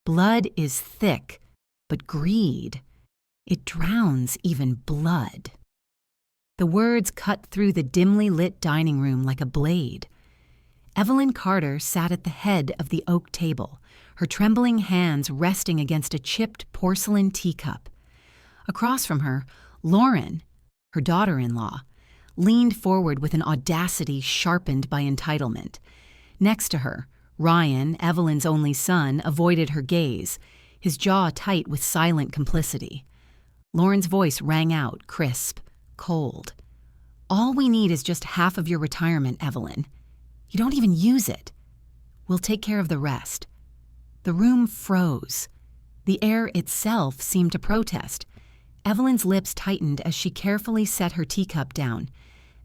Blood is thick, but greed, it drowns even blood. The words cut through the dimly lit dining room like a blade. Evelyn Carter sat at the head of the oak table, her trembling hands resting against a chipped porcelain teacup. Across from her, Lauren, her daughter-in-law, leaned forward with an audacity sharpened by entitlement. Next to her, Ryan, Evelyn's only son, avoided her gaze, his jaw tight with silent complicity. Lauren's voice rang out, crisp, cold. "All we need is just half of your retirement, Evelyn. You don't even use it. We'll take care of the rest." The room froze. The air itself seemed to protest. Evelyn's lips tightened as she carefully set her teacup down.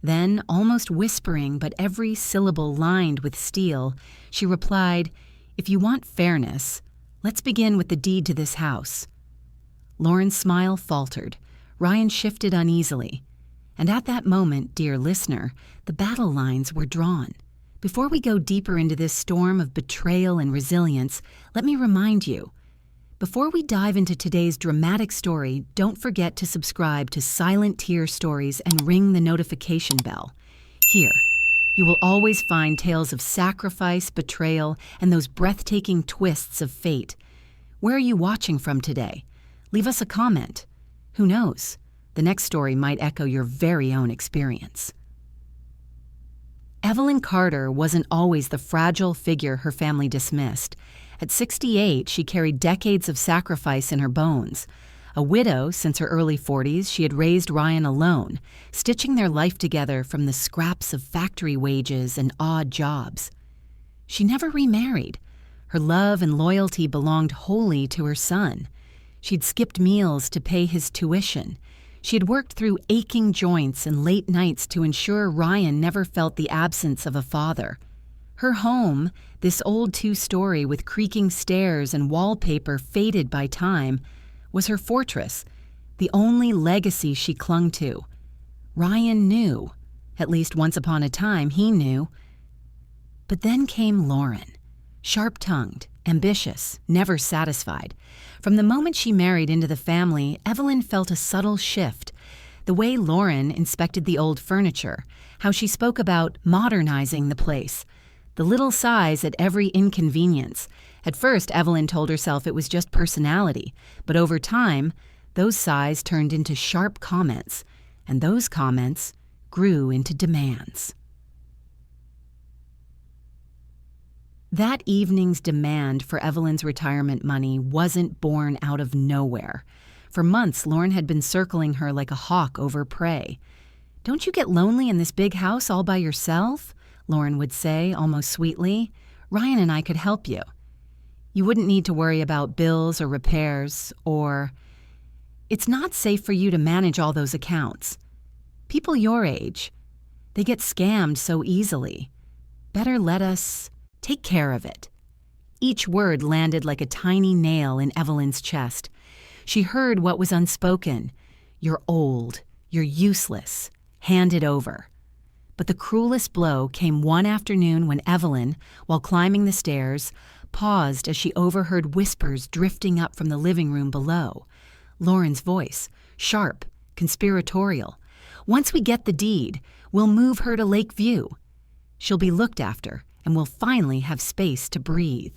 Then, almost whispering but every syllable lined with steel, she replied, "If you want fairness, let's begin with the deed to this house." Lauren's smile faltered. Ryan shifted uneasily. And at that moment, dear listener, the battle lines were drawn. Before we go deeper into this storm of betrayal and resilience, let me remind you, before we dive into today's dramatic story, don't forget to subscribe to Silent Tear Stories and ring the notification bell. Here, you will always find tales of sacrifice, betrayal, and those breathtaking twists of fate. Where are you watching from today? Leave us a comment. Who knows? The next story might echo your very own experience. Evelyn Carter wasn't always the fragile figure her family dismissed. At 68, she carried decades of sacrifice in her bones. A widow since her early 40s, she had raised Ryan alone, stitching their life together from the scraps of factory wages and odd jobs. She never remarried. Her love and loyalty belonged wholly to her son. She'd skipped meals to pay his tuition. She had worked through aching joints and late nights to ensure Ryan never felt the absence of a father. Her home, this old two-story with creaking stairs and wallpaper faded by time, was her fortress, the only legacy she clung to. Ryan knew. At least once upon a time, he knew. But then came Lauren, sharp-tongued, ambitious, never satisfied. From the moment she married into the family, Evelyn felt a subtle shift. The way Lauren inspected the old furniture, how she spoke about modernizing the place, the little sighs at every inconvenience. At first, Evelyn told herself it was just personality, but over time, those sighs turned into sharp comments, and those comments grew into demands. That evening's demand for Evelyn's retirement money wasn't born out of nowhere. For months, Lauren had been circling her like a hawk over prey. "Don't you get lonely in this big house all by yourself?" Lauren would say, almost sweetly. "Ryan and I could help you. You wouldn't need to worry about bills or repairs, or it's not safe for you to manage all those accounts. People your age, they get scammed so easily. Better let us take care of it." Each word landed like a tiny nail in Evelyn's chest. She heard what was unspoken. "You're old. You're useless. Hand it over." But the cruelest blow came one afternoon when Evelyn, while climbing the stairs, paused as she overheard whispers drifting up from the living room below. Lauren's voice, sharp, conspiratorial. "Once we get the deed, we'll move her to Lakeview. She'll be looked after, and we'll finally have space to breathe."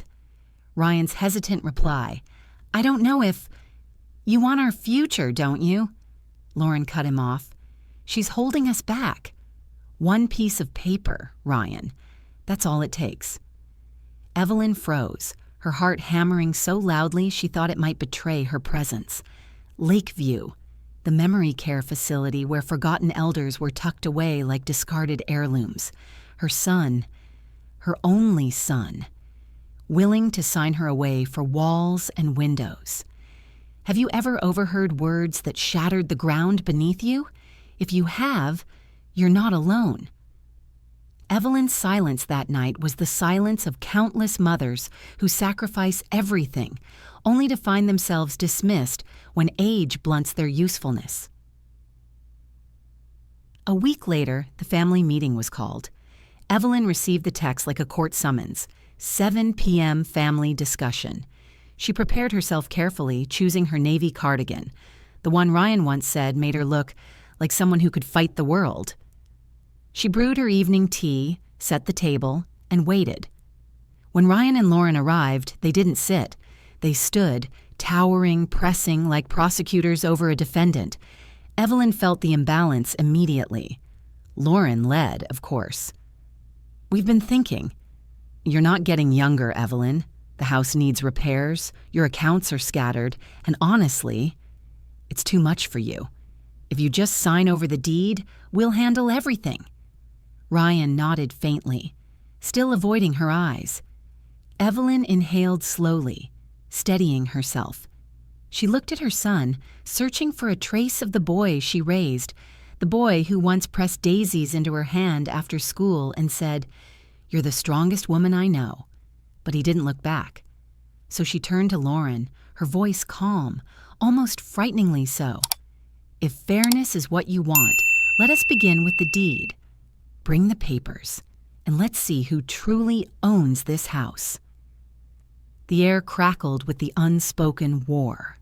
Ryan's hesitant reply, "I don't know if—" "You want our future, don't you?" Lauren cut him off. "She's holding us back. One piece of paper, Ryan. That's all it takes." Evelyn froze, her heart hammering so loudly she thought it might betray her presence. Lakeview, the memory care facility where forgotten elders were tucked away like discarded heirlooms. Her son, her only son, willing to sign her away for walls and windows. Have you ever overheard words that shattered the ground beneath you? If you have, you're not alone. Evelyn's silence that night was the silence of countless mothers who sacrifice everything, only to find themselves dismissed when age blunts their usefulness. A week later, the family meeting was called. Evelyn received the text like a court summons, 7 p.m. family discussion. She prepared herself carefully, choosing her navy cardigan. The one Ryan once said made her look like someone who could fight the world. She brewed her evening tea, set the table, and waited. When Ryan and Lauren arrived, they didn't sit. They stood, towering, pressing like prosecutors over a defendant. Evelyn felt the imbalance immediately. Lauren led, of course. "We've been thinking. You're not getting younger, Evelyn. The house needs repairs, your accounts are scattered, and honestly, it's too much for you. If you just sign over the deed, we'll handle everything." Ryan nodded faintly, still avoiding her eyes. Evelyn inhaled slowly, steadying herself. She looked at her son, searching for a trace of the boy she raised, the boy who once pressed daisies into her hand after school and said, "You're the strongest woman I know." But he didn't look back. So she turned to Lauren, her voice calm, almost frighteningly so. "If fairness is what you want, let us begin with the deed. Bring the papers, and let's see who truly owns this house." The air crackled with the unspoken war.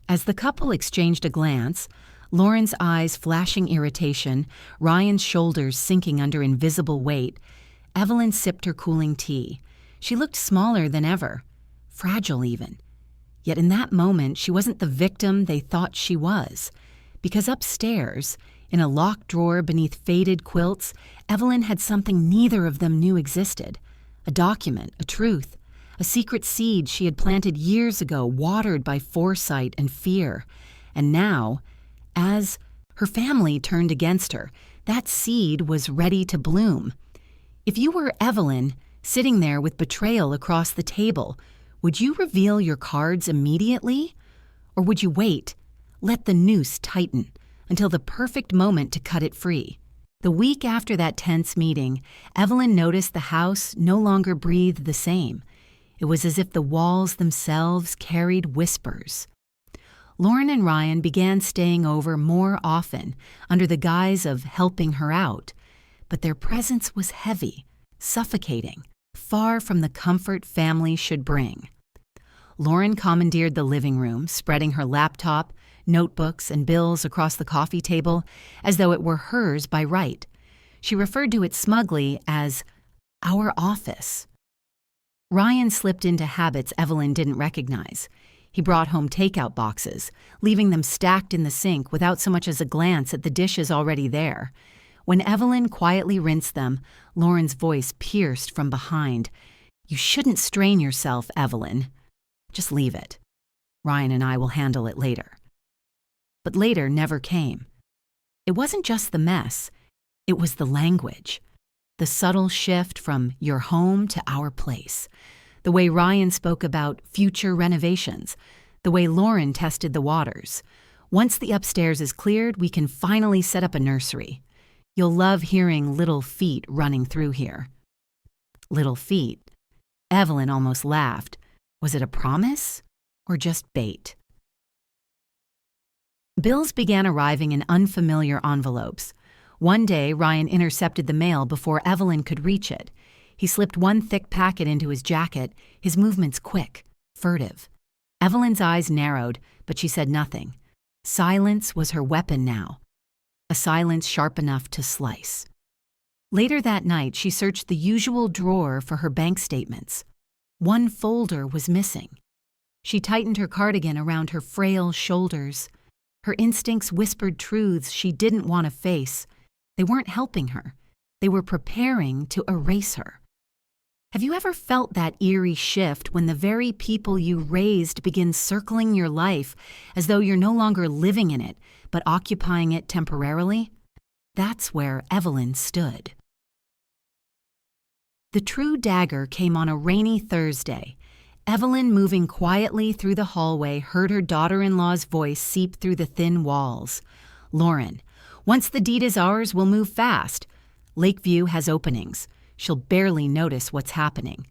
As the couple exchanged a glance, Lauren's eyes flashing irritation, Ryan's shoulders sinking under invisible weight, Evelyn sipped her cooling tea. She looked smaller than ever, fragile even. Yet in that moment, she wasn't the victim they thought she was. Because upstairs, in a locked drawer beneath faded quilts, Evelyn had something neither of them knew existed. A document, a truth, a secret seed she had planted years ago, watered by foresight and fear. And now, as her family turned against her, that seed was ready to bloom. If you were Evelyn, sitting there with betrayal across the table, would you reveal your cards immediately? Or would you wait, let the noose tighten, until the perfect moment to cut it free? The week after that tense meeting, Evelyn noticed the house no longer breathed the same. It was as if the walls themselves carried whispers. Lauren and Ryan began staying over more often, under the guise of helping her out. But their presence was heavy, suffocating, far from the comfort family should bring. Lauren commandeered the living room, spreading her laptop, notebooks, and bills across the coffee table as though it were hers by right. She referred to it smugly as our office. Ryan slipped into habits Evelyn didn't recognize. He brought home takeout boxes, leaving them stacked in the sink without so much as a glance at the dishes already there. When Evelyn quietly rinsed them, Lauren's voice pierced from behind. "You shouldn't strain yourself, Evelyn. Just leave it. Ryan and I will handle it later." But later never came. It wasn't just the mess. It was the language. The subtle shift from your home to our place. The way Ryan spoke about future renovations. The way Lauren tested the waters. "Once the upstairs is cleared, we can finally set up a nursery. You'll love hearing little feet running through here." Little feet. Evelyn almost laughed. Was it a promise or just bait? Bills began arriving in unfamiliar envelopes. One day, Ryan intercepted the mail before Evelyn could reach it. He slipped one thick packet into his jacket, his movements quick, furtive. Evelyn's eyes narrowed, but she said nothing. Silence was her weapon now. A silence sharp enough to slice. Later that night, she searched the usual drawer for her bank statements. One folder was missing. She tightened her cardigan around her frail shoulders. Her instincts whispered truths she didn't want to face. They weren't helping her. They were preparing to erase her. Have you ever felt that eerie shift when the very people you raised begin circling your life as though you're no longer living in it, but occupying it temporarily? That's where Evelyn stood. The true dagger came on a rainy Thursday. Evelyn, moving quietly through the hallway, heard her daughter-in-law's voice seep through the thin walls. "Lauren, once the deed is ours, we'll move fast. Lakeview has openings. She'll barely notice what's happening."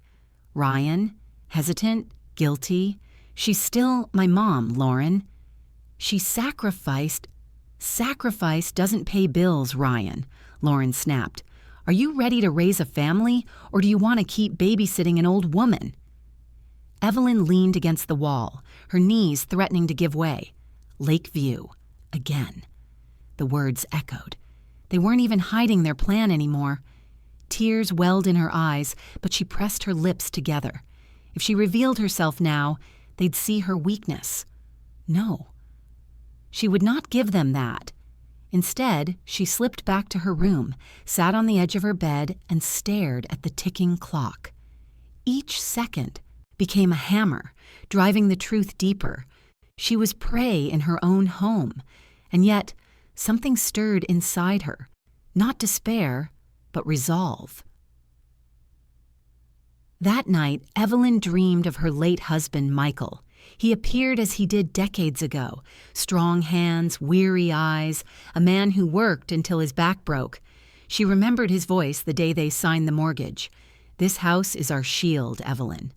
Ryan, hesitant, guilty. "She's still my mom, Lauren." "She sacrificed." "Sacrifice doesn't pay bills, Ryan," Lauren snapped. "Are you ready to raise a family, or do you want to keep babysitting an old woman?" Evelyn leaned against the wall, her knees threatening to give way. Lakeview. Again. The words echoed. They weren't even hiding their plan anymore. Tears welled in her eyes, but she pressed her lips together. If she revealed herself now, they'd see her weakness. No. She would not give them that. Instead, she slipped back to her room, sat on the edge of her bed, and stared at the ticking clock. Each second became a hammer, driving the truth deeper. She was prey in her own home, and yet something stirred inside her. Not despair, but resolve. That night, Evelyn dreamed of her late husband, Michael. He appeared as he did decades ago, strong hands, weary eyes, a man who worked until his back broke. She remembered his voice the day they signed the mortgage. "This house is our shield, Evelyn.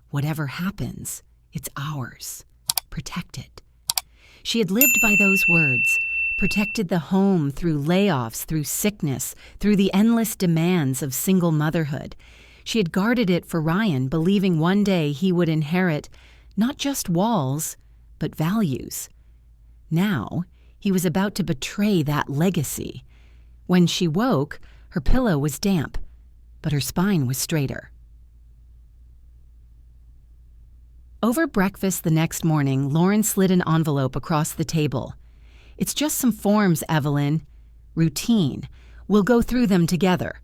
Whatever happens, it's ours. Protect it." She had lived by those words, protected the home through layoffs, through sickness, through the endless demands of single motherhood. She had guarded it for Ryan, believing one day he would inherit not just walls, but values. Now, he was about to betray that legacy. When she woke, her pillow was damp, but her spine was straighter. Over breakfast the next morning, Lauren slid an envelope across the table. "It's just some forms, Evelyn. Routine. We'll go through them together."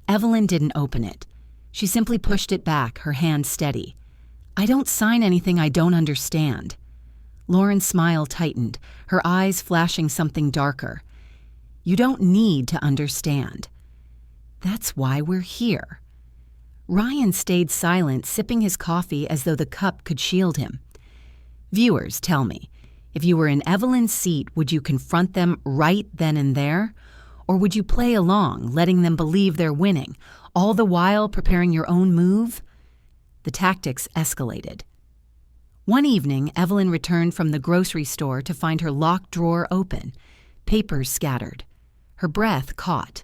Evelyn didn't open it. She simply pushed it back, her hand steady. "I don't sign anything I don't understand." Lauren's smile tightened, her eyes flashing something darker. "You don't need to understand. That's why we're here." Ryan stayed silent, sipping his coffee as though the cup could shield him. "Viewers, tell me, if you were in Evelyn's seat, would you confront them right then and there? Or would you play along, letting them believe they're winning, all the while preparing your own move?" The tactics escalated. One evening, Evelyn returned from the grocery store to find her locked drawer open, papers scattered. Her breath caught.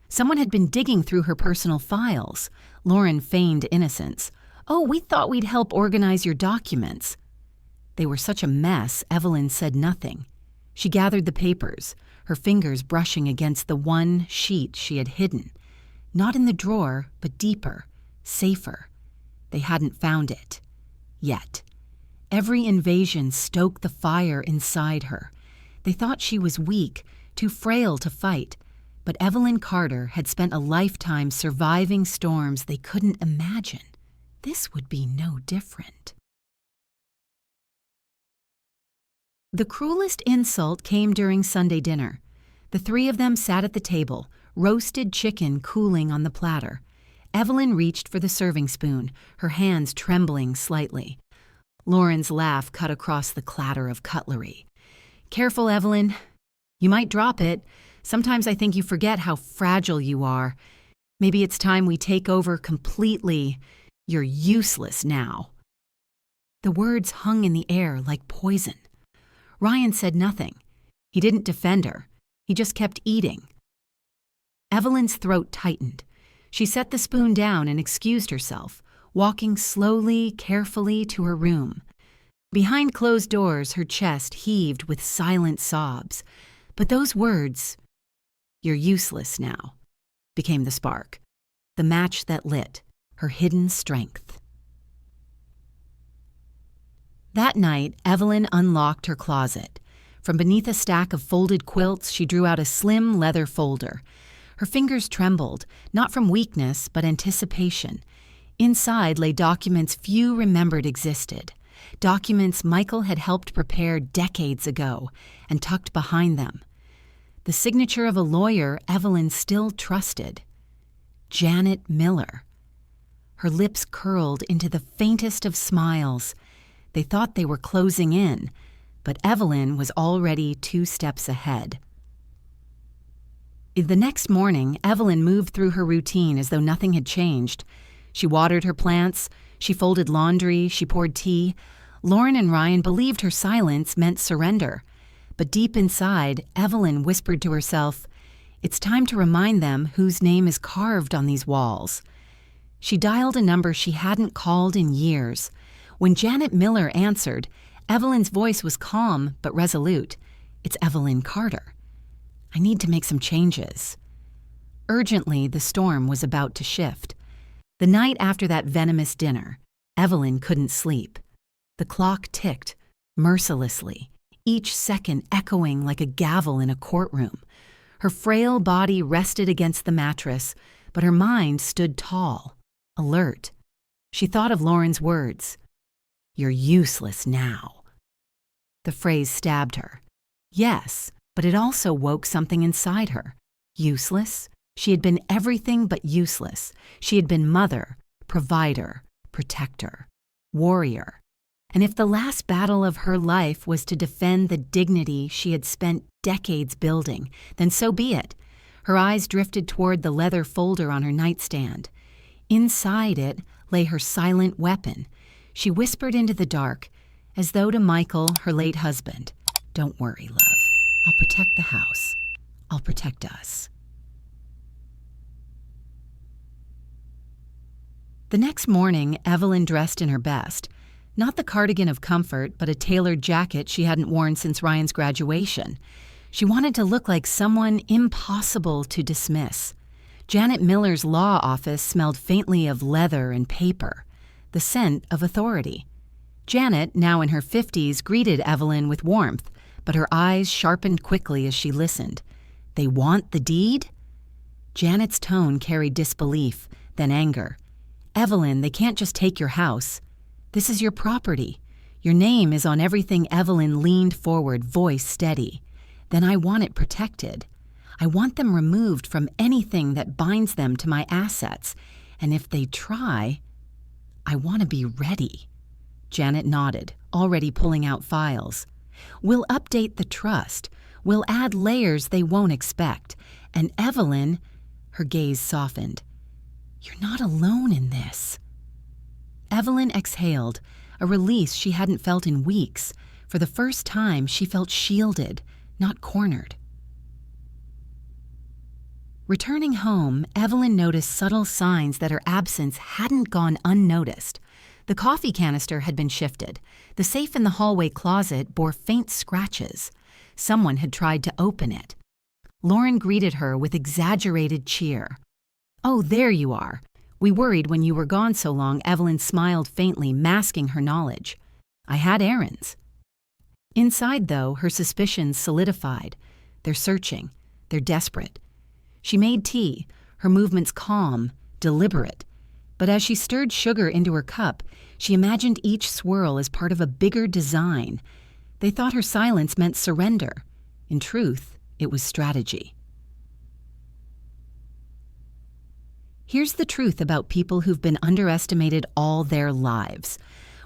Someone had been digging through her personal files. Lauren feigned innocence. "Oh, we thought we'd help organize your documents." They were such a mess, Evelyn said nothing. She gathered the papers, her fingers brushing against the one sheet she had hidden. Not in the drawer, but deeper, safer. They hadn't found it. Yet. Every invasion stoked the fire inside her. They thought she was weak, too frail to fight. But Evelyn Carter had spent a lifetime surviving storms they couldn't imagine. This would be no different. The cruelest insult came during Sunday dinner. The three of them sat at the table, roasted chicken cooling on the platter. Evelyn reached for the serving spoon, her hands trembling slightly. Lauren's laugh cut across the clatter of cutlery. "Careful, Evelyn. You might drop it. Sometimes I think you forget how fragile you are. Maybe it's time we take over completely. You're useless now." The words hung in the air like poison. Ryan said nothing. He didn't defend her. He just kept eating. Evelyn's throat tightened. She set the spoon down and excused herself, walking slowly, carefully to her room. Behind closed doors, her chest heaved with silent sobs. But those words, "You're useless now," became the spark, the match that lit her hidden strength. That night, Evelyn unlocked her closet. From beneath a stack of folded quilts, she drew out a slim leather folder. Her fingers trembled, not from weakness, but anticipation. Inside lay documents few remembered existed. Documents Michael had helped prepare decades ago, and tucked behind them. The signature of a lawyer Evelyn still trusted. Janet Miller. Her lips curled into the faintest of smiles. They thought they were closing in, but Evelyn was already 2 steps ahead. The next morning, Evelyn moved through her routine as though nothing had changed. She watered her plants, she folded laundry, she poured tea. Lauren and Ryan believed her silence meant surrender. But deep inside, Evelyn whispered to herself, "It's time to remind them whose name is carved on these walls." She dialed a number she hadn't called in years. When Janet Miller answered, Evelyn's voice was calm but resolute. "It's Evelyn Carter. I need to make some changes." Urgently, the storm was about to shift. The night after that venomous dinner, Evelyn couldn't sleep. The clock ticked, mercilessly, each second echoing like a gavel in a courtroom. Her frail body rested against the mattress, but her mind stood tall, alert. She thought of Lauren's words. "You're useless now." The phrase stabbed her. Yes, but it also woke something inside her. Useless? She had been everything but useless. She had been mother, provider, protector, warrior. And if the last battle of her life was to defend the dignity she had spent decades building, then so be it. Her eyes drifted toward the leather folder on her nightstand. Inside it lay her silent weapon. She whispered into the dark, as though to Michael, her late husband, "Don't worry, love. I'll protect the house. I'll protect us." The next morning, Evelyn dressed in her best. Not the cardigan of comfort, but a tailored jacket she hadn't worn since Ryan's graduation. She wanted to look like someone impossible to dismiss. Janet Miller's law office smelled faintly of leather and paper, the scent of authority. Janet, now in her 50s, greeted Evelyn with warmth, but her eyes sharpened quickly as she listened. "They want the deed?" Janet's tone carried disbelief, then anger. "Evelyn, they can't just take your house. This is your property. Your name is on everything." Evelyn leaned forward, voice steady. "Then I want it protected. I want them removed from anything that binds them to my assets. And if they try, I want to be ready." Janet nodded, already pulling out files. "We'll update the trust. We'll add layers they won't expect. And Evelyn," her gaze softened, "you're not alone in this." Evelyn exhaled, a release she hadn't felt in weeks. For the first time, she felt shielded, not cornered. Returning home, Evelyn noticed subtle signs that her absence hadn't gone unnoticed. The coffee canister had been shifted. The safe in the hallway closet bore faint scratches. Someone had tried to open it. Lauren greeted her with exaggerated cheer. "Oh, there you are. We worried when you were gone so long." Evelyn smiled faintly, masking her knowledge. "I had errands." Inside, though, her suspicions solidified. They're searching. They're desperate. She made tea, her movements calm, deliberate. But as she stirred sugar into her cup, she imagined each swirl as part of a bigger design. They thought her silence meant surrender. In truth, it was strategy. Here's the truth about people who've been underestimated all their lives.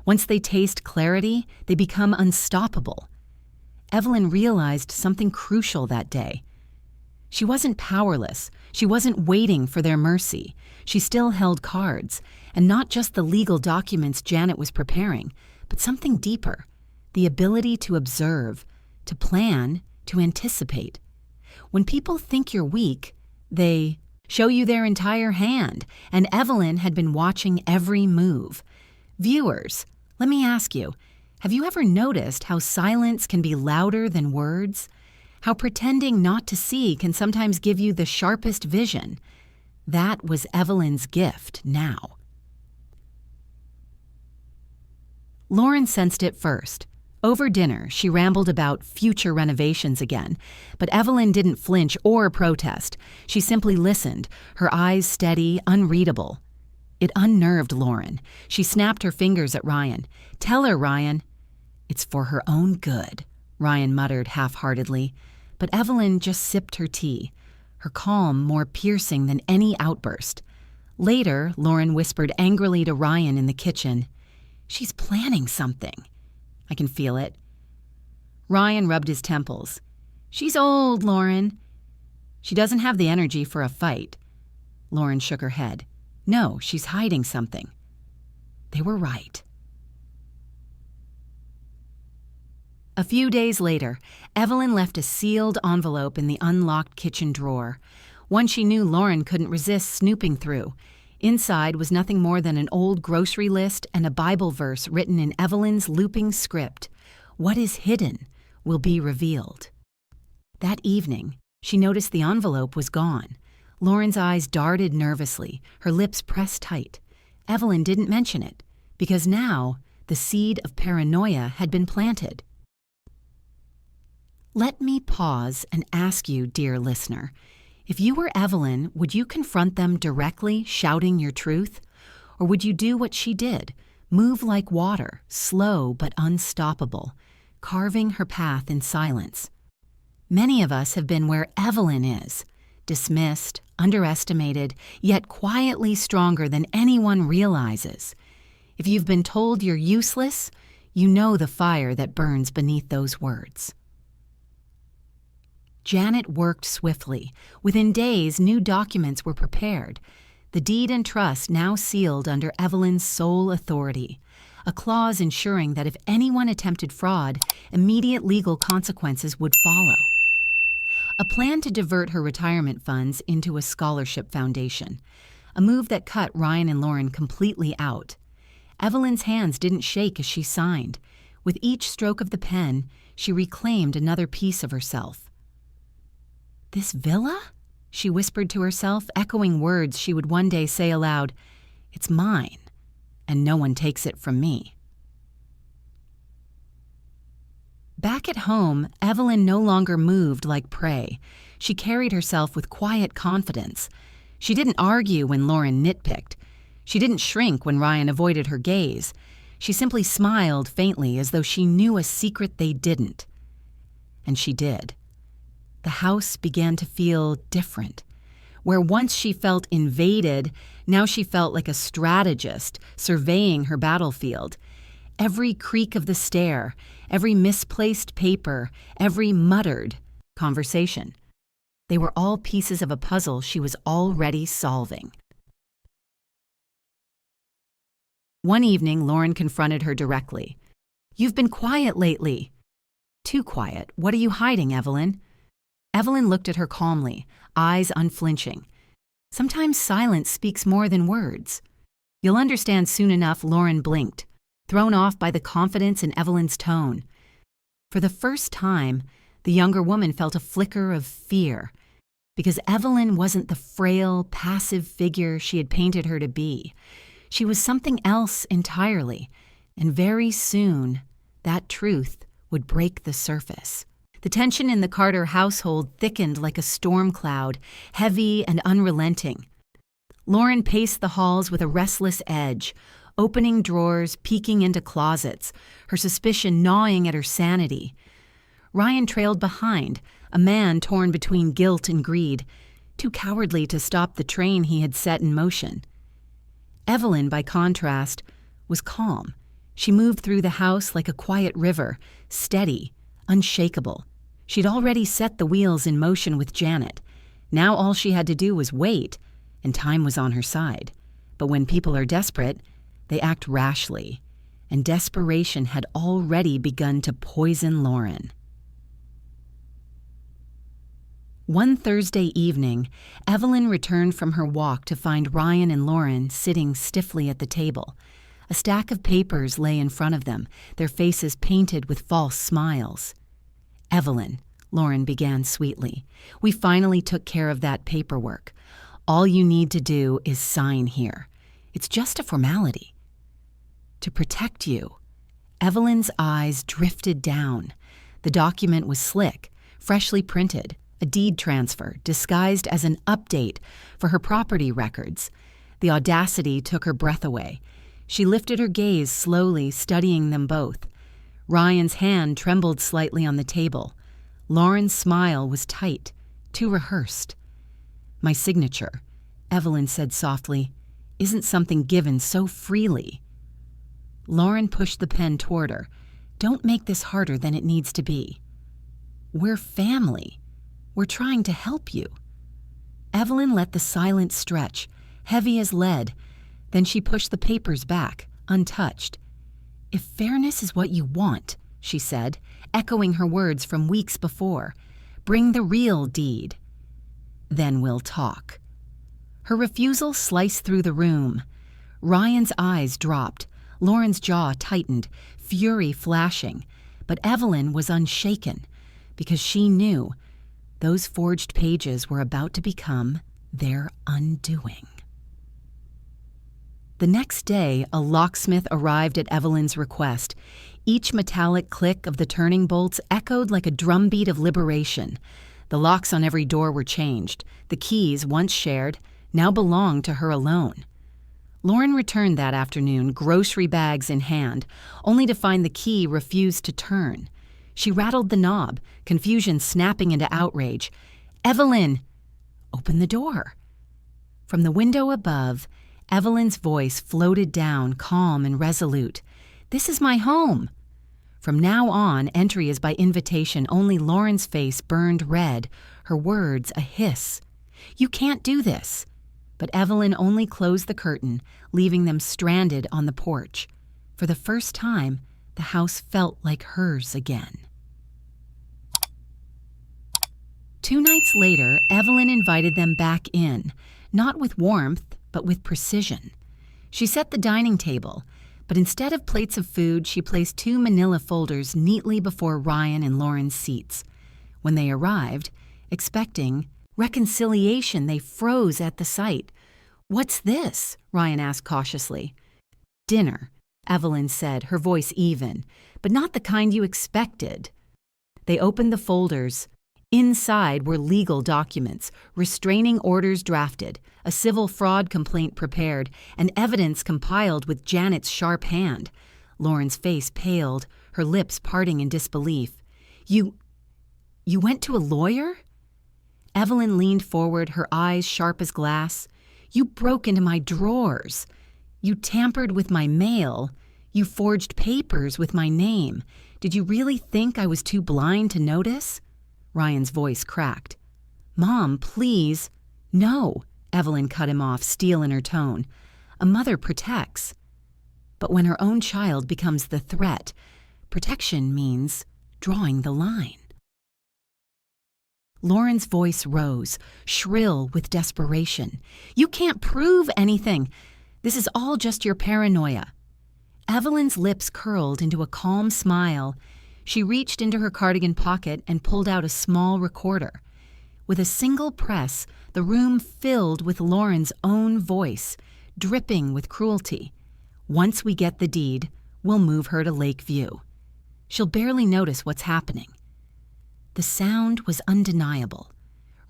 Once they taste clarity, they become unstoppable. Evelyn realized something crucial that day. She wasn't powerless. She wasn't waiting for their mercy. She still held cards, and not just the legal documents Janet was preparing, but something deeper, the ability to observe, to plan, to anticipate. When people think you're weak, they show you their entire hand, and Evelyn had been watching every move. Viewers, let me ask you, have you ever noticed how silence can be louder than words? How pretending not to see can sometimes give you the sharpest vision? That was Evelyn's gift now. Lauren sensed it first. Over dinner, she rambled about future renovations again, but Evelyn didn't flinch or protest. She simply listened, her eyes steady, unreadable. It unnerved Lauren. She snapped her fingers at Ryan. "Tell her, Ryan." "It's for her own good," Ryan muttered half-heartedly. But Evelyn just sipped her tea, her calm more piercing than any outburst. Later, Lauren whispered angrily to Ryan in the kitchen, "She's planning something. I can feel it." Ryan rubbed his temples. "She's old, Lauren." "She doesn't have the energy for a fight." Lauren shook her head. "No, she's hiding something." They were right. A few days later, Evelyn left a sealed envelope in the unlocked kitchen drawer, one she knew Lauren couldn't resist snooping through. Inside was nothing more than an old grocery list and a Bible verse written in Evelyn's looping script. What is hidden will be revealed. That evening, she noticed the envelope was gone. Lauren's eyes darted nervously, her lips pressed tight. Evelyn didn't mention it, because now the seed of paranoia had been planted. Let me pause and ask you, dear listener, if you were Evelyn, would you confront them directly, shouting your truth? Or would you do what she did, move like water, slow but unstoppable, carving her path in silence? Many of us have been where Evelyn is, dismissed, underestimated, yet quietly stronger than anyone realizes. If you've been told you're useless, you know the fire that burns beneath those words. Janet worked swiftly. Within days, new documents were prepared. The deed and trust now sealed under Evelyn's sole authority, a clause ensuring that if anyone attempted fraud, immediate legal consequences would follow. A plan to divert her retirement funds into a scholarship foundation, a move that cut Ryan and Lauren completely out. Evelyn's hands didn't shake as she signed. With each stroke of the pen, she reclaimed another piece of herself. "This villa?" she whispered to herself, echoing words she would one day say aloud. "It's mine, and no one takes it from me." Back at home, Evelyn no longer moved like prey. She carried herself with quiet confidence. She didn't argue when Lauren nitpicked. She didn't shrink when Ryan avoided her gaze. She simply smiled faintly as though she knew a secret they didn't. And she did. The house began to feel different. Where once she felt invaded, now she felt like a strategist surveying her battlefield. Every creak of the stair, every misplaced paper, every muttered conversation. They were all pieces of a puzzle she was already solving. One evening, Lauren confronted her directly. "You've been quiet lately." "Too quiet. What are you hiding, Evelyn?" Evelyn looked at her calmly, eyes unflinching. Sometimes silence speaks more than words. "You'll understand soon enough," Lauren blinked, thrown off by the confidence in Evelyn's tone. For the first time, the younger woman felt a flicker of fear, because Evelyn wasn't the frail, passive figure she had painted her to be. She was something else entirely, and very soon, that truth would break the surface. The tension in the Carter household thickened like a storm cloud, heavy and unrelenting. Lauren paced the halls with a restless edge, opening drawers, peeking into closets, her suspicion gnawing at her sanity. Ryan trailed behind, a man torn between guilt and greed, too cowardly to stop the train he had set in motion. Evelyn, by contrast, was calm. She moved through the house like a quiet river, steady, unshakable. She'd already set the wheels in motion with Janet. Now all she had to do was wait, and time was on her side. But when people are desperate, they act rashly, and desperation had already begun to poison Lauren. One Thursday evening, Evelyn returned from her walk to find Ryan and Lauren sitting stiffly at the table. A stack of papers lay in front of them, their faces painted with false smiles. "Evelyn," Lauren began sweetly, "we finally took care of that paperwork. All you need to do is sign here. It's just a formality." "To protect you." Evelyn's eyes drifted down. The document was slick, freshly printed, a deed transfer disguised as an update for her property records. The audacity took her breath away. She lifted her gaze slowly, studying them both. Ryan's hand trembled slightly on the table. Lauren's smile was tight, too rehearsed. "My signature," Evelyn said softly, "isn't something given so freely." Lauren pushed the pen toward her. "Don't make this harder than it needs to be. We're family. We're trying to help you." Evelyn let the silence stretch, heavy as lead. Then she pushed the papers back, untouched. "If fairness is what you want," she said, echoing her words from weeks before, "bring the real deed. Then we'll talk." Her refusal sliced through the room. Ryan's eyes dropped. Lauren's jaw tightened, fury flashing. But Evelyn was unshaken, because she knew those forged pages were about to become their undoing. The next day, a locksmith arrived at Evelyn's request. Each metallic click of the turning bolts echoed like a drumbeat of liberation. The locks on every door were changed. The keys, once shared, now belonged to her alone. Lauren returned that afternoon, grocery bags in hand, only to find the key refused to turn. She rattled the knob, confusion snapping into outrage. "Evelyn!" "Open the door." From the window above, Evelyn's voice floated down, calm and resolute. "This is my home." From now on, entry is by invitation. Only Lauren's face burned red, her words a hiss. "You can't do this." But Evelyn only closed the curtain, leaving them stranded on the porch. For the first time, the house felt like hers again. 2 nights later, Evelyn invited them back in, not with warmth, but with precision. She set the dining table, but instead of plates of food, she placed 2 manila folders neatly before Ryan and Lauren's seats. When they arrived, expecting reconciliation, they froze at the sight. "What's this?" Ryan asked cautiously. "Dinner," Evelyn said, her voice even, "but not the kind you expected." They opened the folders. Inside were legal documents, restraining orders drafted, a civil fraud complaint prepared, and evidence compiled with Janet's sharp hand. Lauren's face paled, her lips parting in disbelief. You went to a lawyer?" Evelyn leaned forward, her eyes sharp as glass. "You broke into my drawers. You tampered with my mail. You forged papers with my name. Did you really think I was too blind to notice?" Ryan's voice cracked. "Mom, please." "No," Evelyn cut him off, steel in her tone. "A mother protects. But when her own child becomes the threat, protection means drawing the line." Lauren's voice rose, shrill with desperation. "You can't prove anything. This is all just your paranoia." Evelyn's lips curled into a calm smile. She reached into her cardigan pocket and pulled out a small recorder. With a single press, the room filled with Lauren's own voice, dripping with cruelty. "Once we get the deed, we'll move her to Lakeview. She'll barely notice what's happening." The sound was undeniable.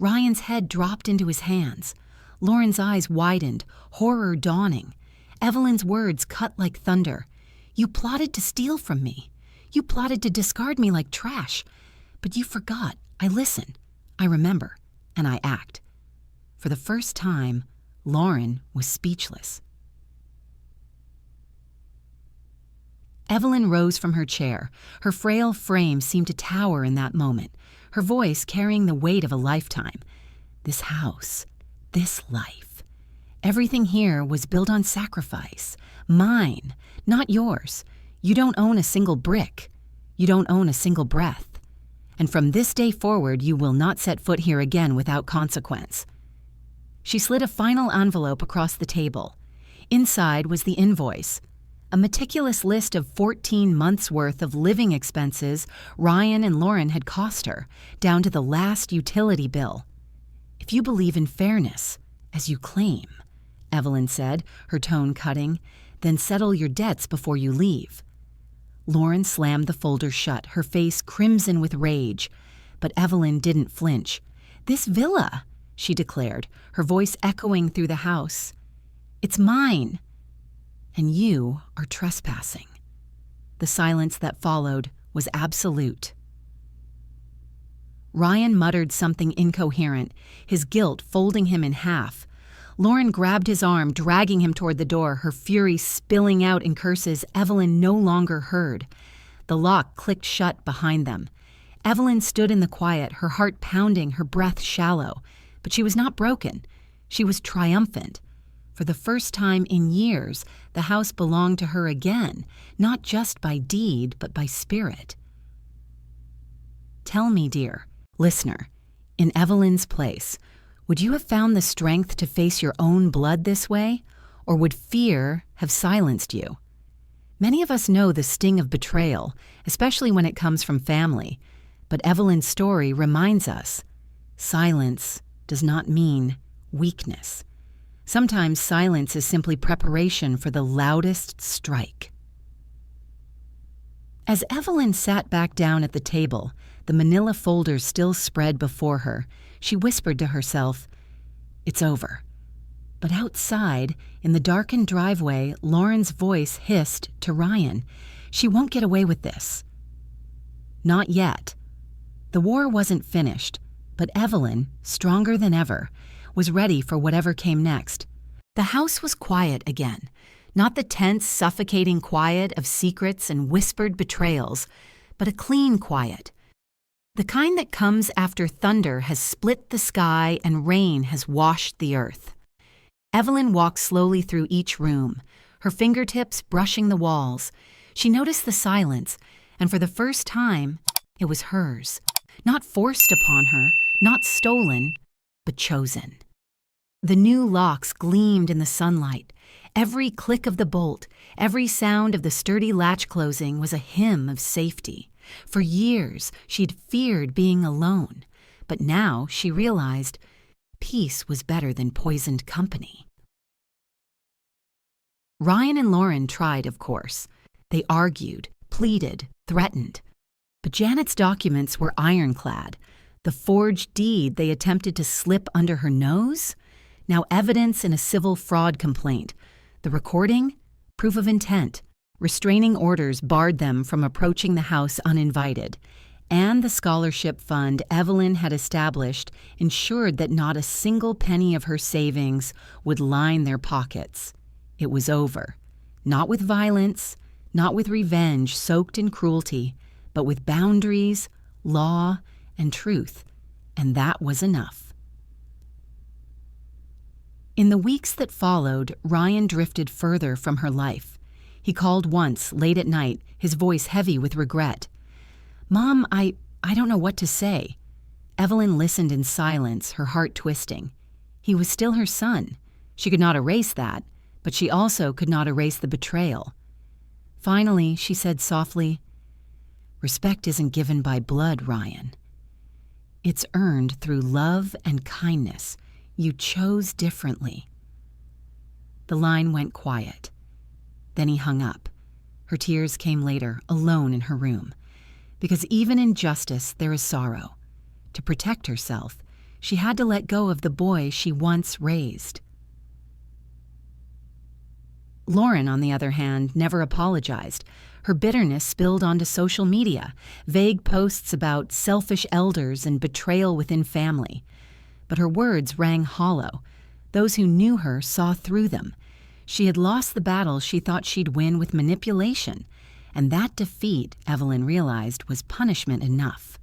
Ryan's head dropped into his hands. Lauren's eyes widened, horror dawning. Evelyn's words cut like thunder. "You plotted to steal from me. You plotted to discard me like trash. But you forgot. I listen, I remember, and I act." For the first time, Lauren was speechless. Evelyn rose from her chair. Her frail frame seemed to tower in that moment, her voice carrying the weight of a lifetime. "This house, this life, everything here was built on sacrifice. Mine, not yours. You don't own a single brick. You don't own a single breath. And from this day forward, you will not set foot here again without consequence." She slid a final envelope across the table. Inside was the invoice, a meticulous list of 14 months' worth of living expenses Ryan and Lauren had cost her, down to the last utility bill. "If you believe in fairness, as you claim," Evelyn said, her tone cutting, "then settle your debts before you leave." Lauren slammed the folder shut, her face crimson with rage. But Evelyn didn't flinch. "This villa," she declared, her voice echoing through the house. "It's mine. And you are trespassing." The silence that followed was absolute. Ryan muttered something incoherent, his guilt folding him in half. Lauren grabbed his arm, dragging him toward the door, her fury spilling out in curses Evelyn no longer heard. The lock clicked shut behind them. Evelyn stood in the quiet, her heart pounding, her breath shallow. But she was not broken. She was triumphant. For the first time in years, the house belonged to her again, not just by deed, but by spirit. Tell me, dear listener, in Evelyn's place, Would you have found the strength to face your own blood this way, or would fear have silenced you? Many of us know the sting of betrayal, especially when it comes from family, but Evelyn's story reminds us silence does not mean weakness. Sometimes silence is simply preparation for the loudest strike. As Evelyn sat back down at the table, the manila folders still spread before her, she whispered to herself, "It's over." But outside, in the darkened driveway, Lauren's voice hissed to Ryan, "She won't get away with this." Not yet. The war wasn't finished, but Evelyn, stronger than ever, was ready for whatever came next. The house was quiet again, not the tense, suffocating quiet of secrets and whispered betrayals, but a clean quiet. The kind that comes after thunder has split the sky and rain has washed the earth. Evelyn walked slowly through each room, her fingertips brushing the walls. She noticed the silence, and for the first time, it was hers. Not forced upon her, not stolen, but chosen. The new locks gleamed in the sunlight. Every click of the bolt, every sound of the sturdy latch closing was a hymn of safety. For years, she'd feared being alone, but now she realized peace was better than poisoned company. Ryan and Lauren tried, of course. They argued, pleaded, threatened. But Janet's documents were ironclad. The forged deed they attempted to slip under her nose? Now evidence in a civil fraud complaint. The recording? Proof of intent. Restraining orders barred them from approaching the house uninvited. And the scholarship fund Evelyn had established ensured that not a single penny of her savings would line their pockets. It was over. Not with violence, not with revenge soaked in cruelty, but with boundaries, law, and truth. And that was enough. In the weeks that followed, Ryan drifted further from her life. He called once, late at night, his voice heavy with regret. "Mom, I don't know what to say." Evelyn listened in silence, her heart twisting. He was still her son. She could not erase that, but she also could not erase the betrayal. Finally, she said softly, "Respect isn't given by blood, Ryan. It's earned through love and kindness. You chose differently." The line went quiet. Then he hung up. Her tears came later, alone in her room. Because even in justice, there is sorrow. To protect herself, she had to let go of the boy she once raised. Lauren, on the other hand, never apologized. Her bitterness spilled onto social media, vague posts about selfish elders and betrayal within family. But her words rang hollow. Those who knew her saw through them. She had lost the battle she thought she'd win with manipulation, and that defeat, Evelyn realized, was punishment enough.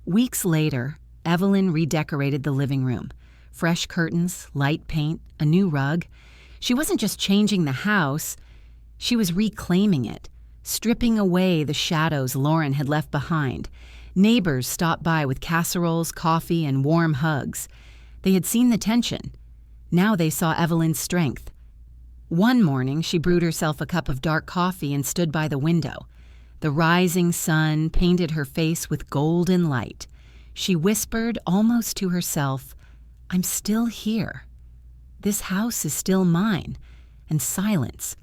Weeks later, Evelyn redecorated the living room. Fresh curtains, light paint, a new rug. She wasn't just changing the house, she was reclaiming it, stripping away the shadows Lauren had left behind. Neighbors stopped by with casseroles, coffee, and warm hugs. They had seen the tension. Now they saw Evelyn's strength. One morning, she brewed herself a cup of dark coffee and stood by the window. The rising sun painted her face with golden light. She whispered, almost to herself, "I'm still here. This house is still mine." And silence.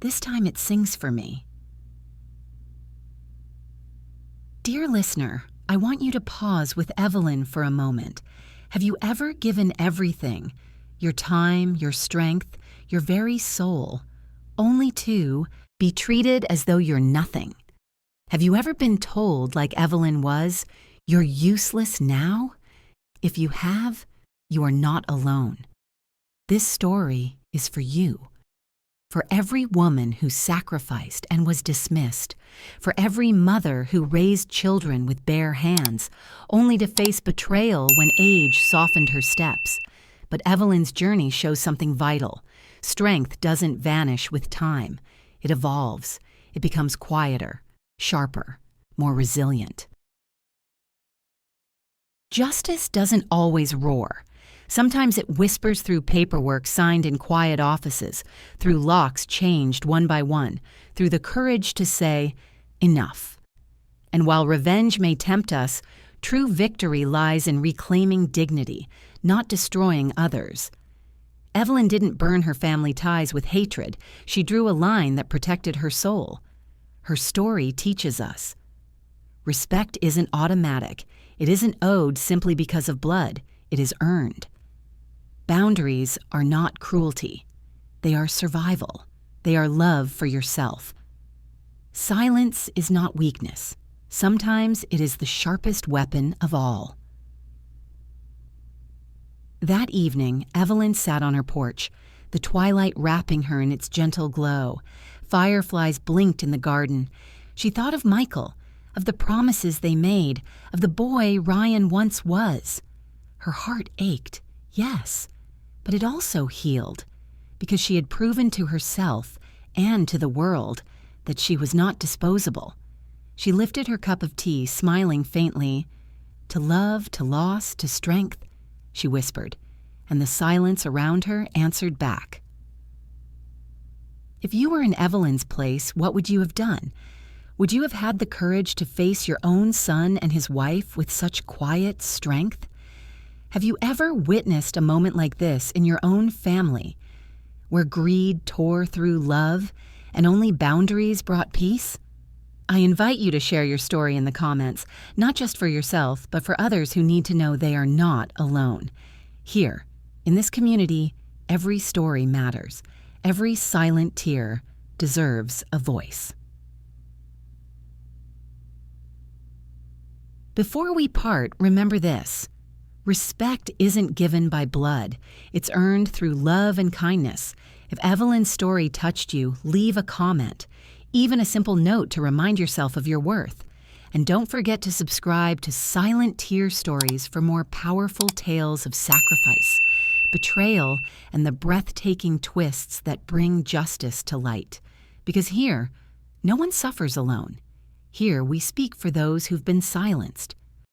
This time it sings for me. Dear listener, I want you to pause with Evelyn for a moment. Have you ever given everything, your time, your strength, your very soul, only to be treated as though you're nothing? Have you ever been told, like Evelyn was, you're useless now? If you have, you are not alone. This story is for you. For every woman who sacrificed and was dismissed, for every mother who raised children with bare hands, only to face betrayal when age softened her steps. But Evelyn's journey shows something vital. Strength doesn't vanish with time. It evolves. It becomes quieter, sharper, more resilient. Justice doesn't always roar. Sometimes it whispers through paperwork signed in quiet offices, through locks changed one by one, through the courage to say, enough. And while revenge may tempt us, true victory lies in reclaiming dignity, not destroying others. Evelyn didn't burn her family ties with hatred. She drew a line that protected her soul. Her story teaches us. Respect isn't automatic. It isn't owed simply because of blood. It is earned. Boundaries are not cruelty. They are survival. They are love for yourself. Silence is not weakness. Sometimes it is the sharpest weapon of all. That evening, Evelyn sat on her porch, the twilight wrapping her in its gentle glow. Fireflies blinked in the garden. She thought of Michael, of the promises they made, of the boy Ryan once was. Her heart ached, yes, but it also healed, because she had proven to herself and to the world that she was not disposable. She lifted her cup of tea, smiling faintly. "To love, to loss, to strength," she whispered, and the silence around her answered back. If you were in Evelyn's place, what would you have done? Would you have had the courage to face your own son and his wife with such quiet strength? Have you ever witnessed a moment like this in your own family, where greed tore through love and only boundaries brought peace? I invite you to share your story in the comments, not just for yourself, but for others who need to know they are not alone. Here, in this community, every story matters. Every silent tear deserves a voice. Before we part, remember this. Respect isn't given by blood. It's earned through love and kindness. If Evelyn's story touched you, leave a comment, even a simple note to remind yourself of your worth. And don't forget to subscribe to Silent Tear Stories for more powerful tales of sacrifice, betrayal, and the breathtaking twists that bring justice to light. Because here, no one suffers alone. Here we speak for those who've been silenced,